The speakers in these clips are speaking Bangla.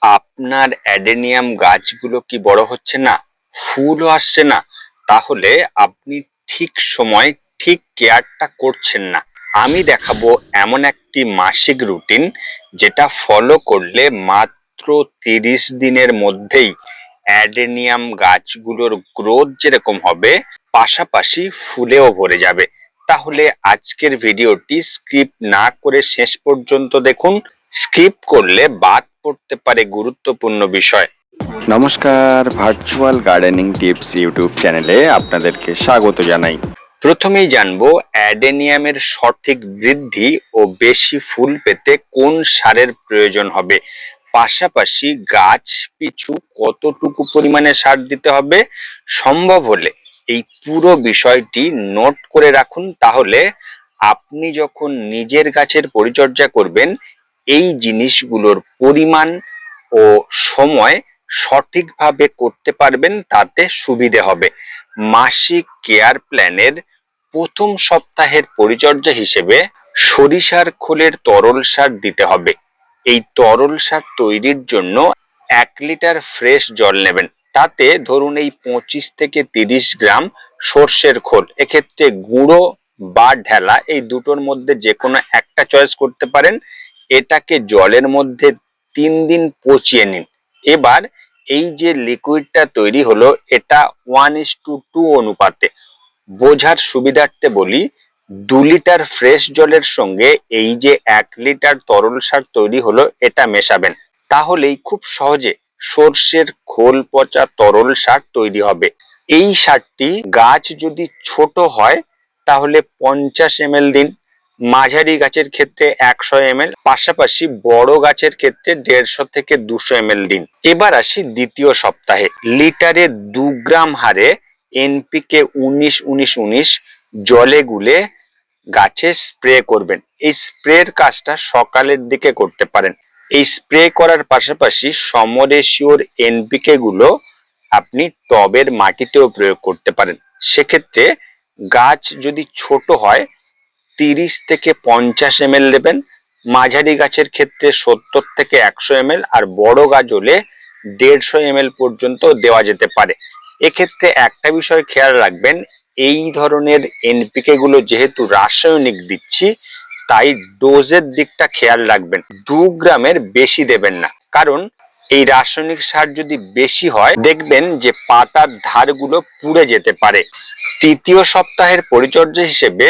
আপনার অ্যাডেনিয়াম গাছগুলো কি বড় হচ্ছে না, ফুলও আসছে না, তাহলে আপনি ঠিক সময় ঠিক কেয়ারটা করছেন না। আমি দেখাবো এমন একটি মাসিক রুটিন যেটা ফলো করলে মাত্র 30 দিনের মধ্যেই অ্যাডেনিয়াম গাছগুলোর গ্রোথ যেরকম হবে, পাশাপাশি ফুলেও ভরে যাবে। তাহলে আজকের ভিডিওটি স্কিপ না করে শেষ পর্যন্ত দেখুন। স্কিপ করলে বাদ পড়তে পারে গুরুত্বপূর্ণ বিষয়। নমস্কার, ভার্চুয়াল গার্ডেনিং টিপস ইউটিউব চ্যানেলে আপনাদেরকে স্বাগত জানাই। প্রথমেই জানবো অ্যাডেনিয়ামের সঠিক বৃদ্ধি ও বেশি ফুল পেতে কোন সারের প্রয়োজন হবে, পাশাপাশি গাছ পিছু কতটুকু পরিমাণে সার দিতে হবে। সম্ভব হলে এই পুরো বিষয়টি নোট করে রাখুন, তাহলে আপনি যখন নিজের গাছের পরিচর্যা করবেন এই জিনিসগুলোর পরিমাণ ও সময় সঠিকভাবে করতে পারবেন, তাতে সুবিধে হবে। মাসিক কেয়ার প্ল্যানের প্রথম সপ্তাহের পরিচর্যা হিসেবে সরিষার খোলের তরল সার দিতে হবে। এই তরল সার তৈরির জন্য 1 লিটার ফ্রেশ জল নেবেন, তাতে ধরুন এই 25 থেকে 30 গ্রাম সর্ষের খোল, এক্ষেত্রে গুঁড়ো বা ঢেলা এই দুটোর মধ্যে যে কোনো একটা চয়েস করতে পারেন। এটাকে জলের মধ্যে 3 দিন পচিয়ে নিন। এবার এই যে লিকুইডটা তৈরি হলো এটা 1:2 অনুপাতে। বোঝার সুবিধার্থে বলি, 2 লিটার ফ্রেশ জলের সঙ্গে এই যে 1 লিটার তরল সার তৈরি হলো এটা মেশাবেন, তাহলেই খুব সহজে সর্ষের খোল পচা তরল সার তৈরি হবে। এই সারটি গাছ যদি ছোট হয় তাহলে 50 ml দিন, মাঝারি গাছের ক্ষেত্রে 100 ml, পাশাপাশি বড় গাছের ক্ষেত্রে 150 থেকে 200 ml দিন। এবার আসি দ্বিতীয় সপ্তাহে। লিটারে 2 গ্রাম হারে এনপিকে 19-19-19 জলে গুলে গাছে স্প্রে করবেন। এই স্প্রের কাজটা সকালের দিকে করতে পারেন। এই স্প্রে করার পাশাপাশি সমরেশিওর এনপিকে গুলো আপনি টবের মাটিতেও প্রয়োগ করতে পারেন। সেক্ষেত্রে গাছ যদি ছোট হয় 30 থেকে 50 ml দেবেন, মাঝারি গাছের ক্ষেত্রে 70 থেকে 100 ml, আর বড় গাছ হলে 150 ml পর্যন্ত দেওয়া যেতে পারে। এক্ষেত্রে একটা বিষয় খেয়াল রাখবেন, এই ধরনের এনপিকে গুলো যেহেতু রাসায়নিক দিচ্ছি, তাই ডোজের দিকটা খেয়াল রাখবেন। 2 গ্রামের বেশি দেবেন না, কারণ এই রাসায়নিক সার যদি বেশি হয় দেখবেন যে পাতার ধারগুলো পুড়ে যেতে পারে। তৃতীয় সপ্তাহের পরিচর্যা হিসেবে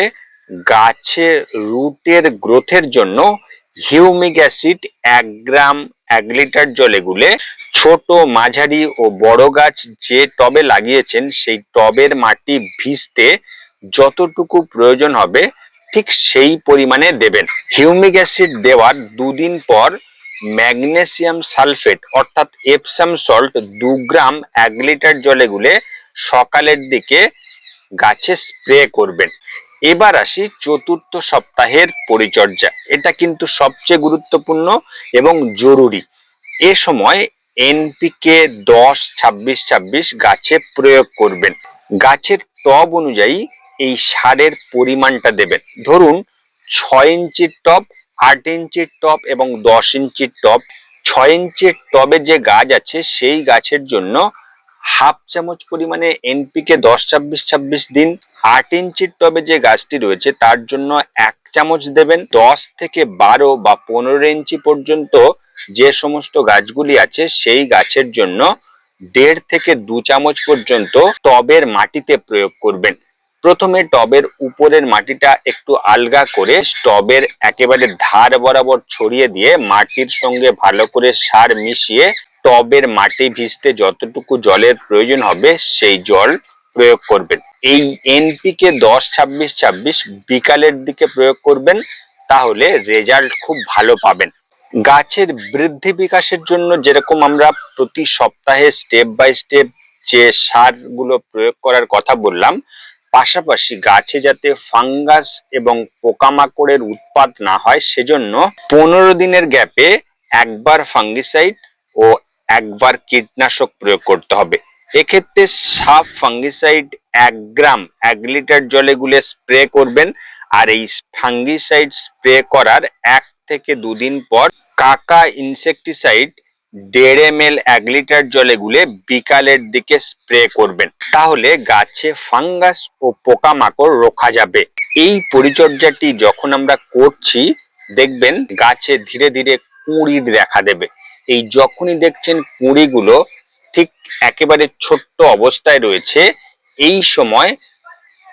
গাছের রুটের গ্রোথের জন্য হিউমিক অ্যাসিড 1 গ্রাম 1 লিটার জলে গুলে ছোট, মাঝারি ও বড় গাছ যে টবে লাগিয়েছেন সেই টবের মাটি ভিজতে যতটুকু প্রয়োজন হবে ঠিক সেই পরিমাণে দেবেন। হিউমিক অ্যাসিড দেওয়ার 2 দিন পর ম্যাগনেসিয়াম সালফেট অর্থাৎ এপসাম সল্ট 2 গ্রাম 1 লিটার জলে গুলে সকালের দিকে গাছে স্প্রে করবেন। এবার আসি চতুর্থ সপ্তাহের পরিচর্যা। এটা কিন্তু সবচেয়ে গুরুত্বপূর্ণ এবং জরুরি। এ সময় এনপিকে 10-26-26 গাছে প্রয়োগ করবেন। গাছের টব অনুযায়ী এই সারের পরিমাণটা দেবেন। ধরুন 6 ইঞ্চির টব, 8 ইঞ্চির টব এবং 10 ইঞ্চির টব। 6 ইঞ্চির টবে যে গাছ আছে সেই গাছের জন্য হাফ চামচ পরিমাণে এনপিকে 10-26-26 দিন। 8 ইঞ্চির টবে যে গাছটি রয়েছে তার জন্য 1 চামচ দেবেন। 10 থেকে 12 বা 15 ইঞ্চি পর্যন্ত যে সমস্ত গাছগুলি আছে সেই গাছের জন্য 1.5 থেকে 2 চামচ পর্যন্ত টবের মাটিতে প্রয়োগ করবেন। প্রথমে টবের উপরের মাটিটা একটু আলগা করে টবের একেবারে ধার বরাবর ছড়িয়ে দিয়ে মাটির সঙ্গে ভালো করে সার মিশিয়ে টবের মাটি ভিজতে যতটুকু জলের প্রয়োজন হবে সেই জল প্রয়োগ করবেন। এই এনপিকে 10-26-26 বিকালের দিকে প্রয়োগ করবেন, তাহলে রেজাল্ট খুব ভালো পাবেন। গাছের বৃদ্ধি বিকাশের জন্য যেরকম আমরা প্রতি সপ্তাহে স্টেপ বাই স্টেপ যে সারগুলো প্রয়োগ করার কথা বললাম, পাশাপাশি গাছে যাতে ফাঙ্গাস এবং পোকামাকড়ের উৎপাত না হয় সেজন্য 15 দিনের গ্যাপে একবার ফাঙ্গিসাইড ও একবার কীটনাশক প্রয়োগ করতে হবে। এক্ষেত্রে সাব ফাঙ্গিসাইড 1 গ্রাম 1 লিটার জলে গুলে স্প্রে করবেন, আর এই ফাঙ্গিসাইড স্প্রে করার 1 থেকে 2 দিন পর কাকা ইনসেকটিসাইড 1.5 ml 1 লিটার জলে গুলে বিকালের দিকে স্প্রে করবেন। তাহলে গাছে ফাঙ্গাস ও পোকামাকড় রোখা যাবে। এই পরিচর্যাটি যখন আমরা করছি দেখবেন গাছে ধীরে ধীরে কুঁড়ির দেখা দেবে। এই যখনই দেখছেন কুঁড়িগুলো ঠিক একেবারে ছোট্ট অবস্থায় রয়েছে, এই সময়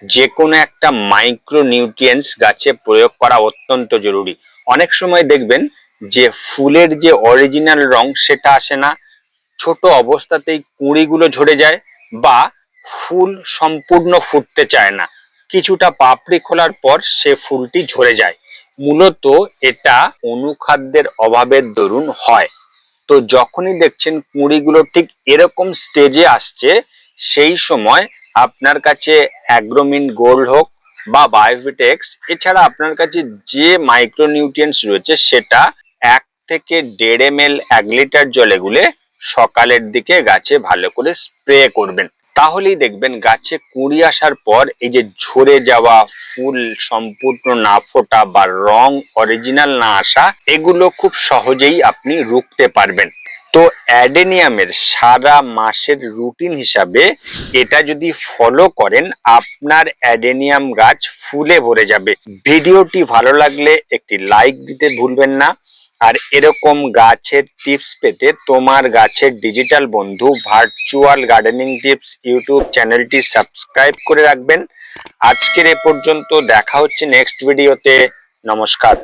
যে কোনো একটা মাইক্রো নিউট্রিয়েন্টস গাছে প্রয়োগ করা অত্যন্ত জরুরি। অনেক সময় দেখবেন যে ফুলের যে অরিজিনাল রং সেটা আসে না, ছোট অবস্থাতেই কুঁড়িগুলো ঝরে যায় বা ফুল সম্পূর্ণ ফুটতে চায় না, কিছুটা পাপড়ি খোলার পর সে ফুলটি ঝরে যায়। মূলত এটা অনুখাদ্যের অভাবের দরুন হয়। তো যখনই দেখছেন কুঁড়িগুলো ঠিক এরকম স্টেজে আসছে, সেই সময় আপনার কাছে অ্যাগ্রোমিন গোল্ড হোক বা বায়োভিটেক্স, এছাড়া আপনার কাছে যে মাইক্রোনিউট্রিয়েন্টস রয়েছে সেটা 1 থেকে 1.5 ml 1 লিটার জলে গুলে সকালের দিকে গাছে ভালো করে স্প্রে করবেন। তাহলেই দেখবেন গাছে কুঁড়ি আসার পর এই যে ঝরে যাওয়া, ফুল সম্পূর্ণ না ফোটা বা রং অরিজিনাল না আসা, এগুলো খুব সহজেই আপনি রুখতে পারবেন। তো অ্যাডেনিয়ামের সারা মাসের রুটিন হিসাবে এটা যদি ফলো করেন, আপনার অ্যাডেনিয়াম গাছ ফুলে ভরে যাবে। ভিডিওটি ভালো লাগলে একটি লাইক দিতে ভুলবেন না। আর এরকম গাছের টিপস পেতে তোমার গাছের ডিজিটাল বন্ধু ভার্চুয়াল গার্ডেনিং টিপস ইউটিউব চ্যানেলটি সাবস্ক্রাইব করে রাখবেন। আজকের এ পর্যন্ত, দেখা হচ্ছে নেক্সট ভিডিওতে। নমস্কার।